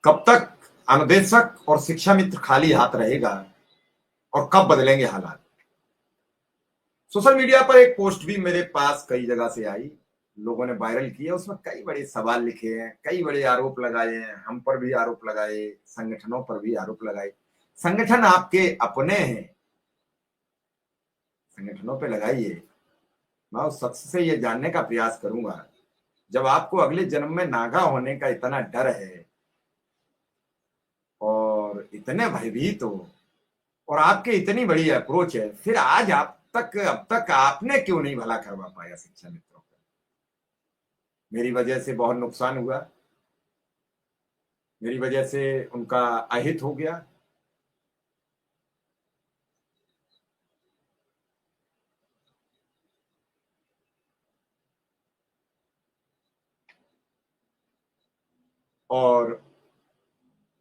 कब तक अनुदेशक और शिक्षा मित्र खाली हाथ रहेगा और कब बदलेंगे हालात। सोशल मीडिया पर एक पोस्ट भी मेरे पास कई जगह से आई, लोगों ने वायरल किया। उसमें कई बड़े सवाल लिखे हैं, कई बड़े आरोप लगाए हैं, हम पर भी आरोप लगाए, संगठनों पर भी आरोप लगाए। संगठन आपके अपने हैं, संगठनों पे लगाइए। मैं उस शख्स से यह जानने का प्रयास करूंगा, जब आपको अगले जन्म में नागा होने का इतना डर है और इतने भयभीत हो और आपके इतनी बड़ी अप्रोच है, फिर आज अब तक आपने क्यों नहीं भला करवा पाया शिक्षा मित्रों का। मेरी वजह से बहुत नुकसान हुआ, मेरी वजह से उनका अहित हो गया। और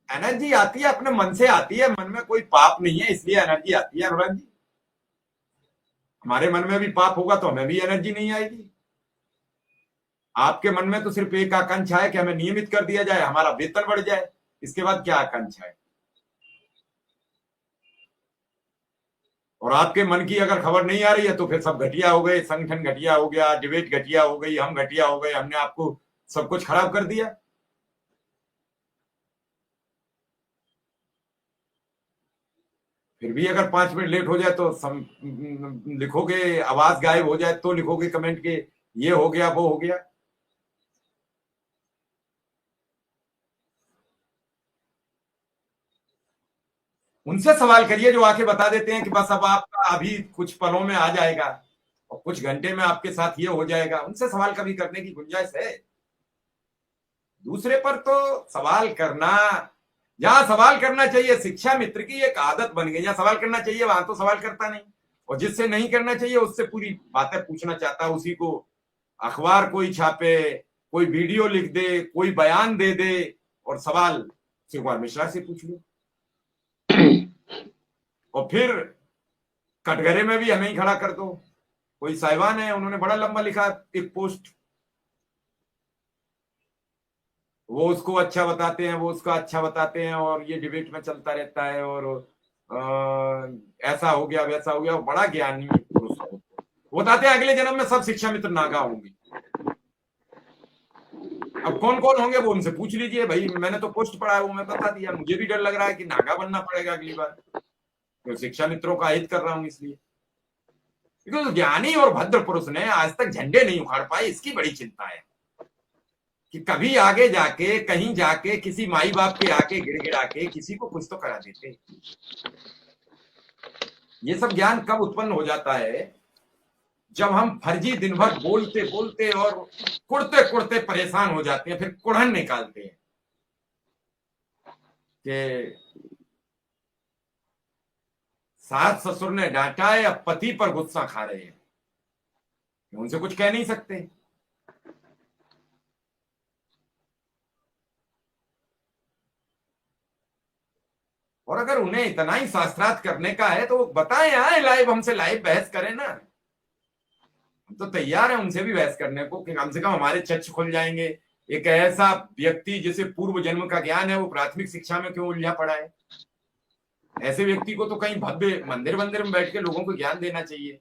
एनर्जी आती है अपने मन से आती है, मन में कोई पाप नहीं है इसलिए एनर्जी आती है। अनुराग जी, हमारे मन में भी पाप होगा तो हमें भी एनर्जी नहीं आएगी। आपके मन में तो सिर्फ एक आकांक्षा है कि हमें नियमित कर दिया जाए, हमारा वेतन बढ़ जाए, इसके बाद क्या आकांक्षा है। और आपके मन की अगर खबर नहीं आ रही है तो फिर सब घटिया हो गए, संगठन घटिया हो गया, डिबेट घटिया हो गई, हम घटिया हो गए, हमने आपको सब कुछ खराब कर दिया। फिर भी अगर 5 मिनट लेट हो जाए तो लिखोगे, आवाज गायब हो जाए तो लिखोगे कमेंट के ये हो गया वो हो गया। उनसे सवाल करिए जो आके बता देते हैं कि बस अब आपका अभी कुछ पलों में आ जाएगा और कुछ घंटे में आपके साथ ये हो जाएगा। उनसे सवाल कभी करने की गुंजाइश है? दूसरे पर तो सवाल करना, जहां सवाल करना चाहिए, शिक्षा मित्र की एक आदत बन गई, जहां सवाल करना चाहिए वहां तो सवाल करता नहीं, और जिससे नहीं करना चाहिए उससे पूरी बातें पूछना चाहता है। उसी को अखबार कोई छापे, कोई वीडियो लिख दे, कोई बयान दे दे, और सवाल शिव कुमार मिश्रा से पूछ लो। और फिर कटघरे में भी हमें ही खड़ा कर दो। कोई साहिबान है, उन्होंने बड़ा लंबा लिखा एक पोस्ट, वो उसको अच्छा बताते हैं, वो उसका अच्छा बताते हैं, और ये डिबेट में चलता रहता है, और ऐसा हो गया वैसा हो गया। बड़ा ज्ञानी पुरुष है, वो बताते हैं अगले जन्म में सब शिक्षा मित्र नागा होंगे। अब कौन कौन होंगे वो उनसे पूछ लीजिए भाई, मैंने तो पोस्ट पढ़ा है, वो मैं बता दिया। मुझे भी डर लग रहा है कि नागा बनना पड़ेगा अगली बार, तो शिक्षा मित्रों का हित कर रहा हूं इसलिए। क्योंकि ज्ञानी और भद्र पुरुष ने आज तक झंडे नहीं उखाड़ पाए, इसकी बड़ी चिंता है कि कभी आगे जाके कहीं जाके किसी माई बाप के आके गिड़गिड़ा के किसी को कुछ तो करा देते। ये सब ज्ञान कब उत्पन्न हो जाता है? जब हम फर्जी दिन भर बोलते बोलते और कुड़ते कुड़ते परेशान हो जाते हैं, फिर कुड़न निकालते हैं कि सास ससुर ने डांटा है, अब पति पर गुस्सा खा रहे हैं, उनसे कुछ कह नहीं सकते। और अगर उन्हें इतना ही शास्त्रार्थ करने का है तो बताएं, आए लाइव, हमसे लाइव बहस करें ना। हम तो तैयार हैं उनसे भी बहस करने को, कि कम से कम हमारे चक्ष खुल जाएंगे। एक ऐसा व्यक्ति जिसे पूर्व जन्म का ज्ञान है, वो प्राथमिक शिक्षा में क्यों उलझा पड़ा है? ऐसे व्यक्ति को तो कहीं भव्य मंदिर मंदिर में बैठ के लोगों को ज्ञान देना चाहिए।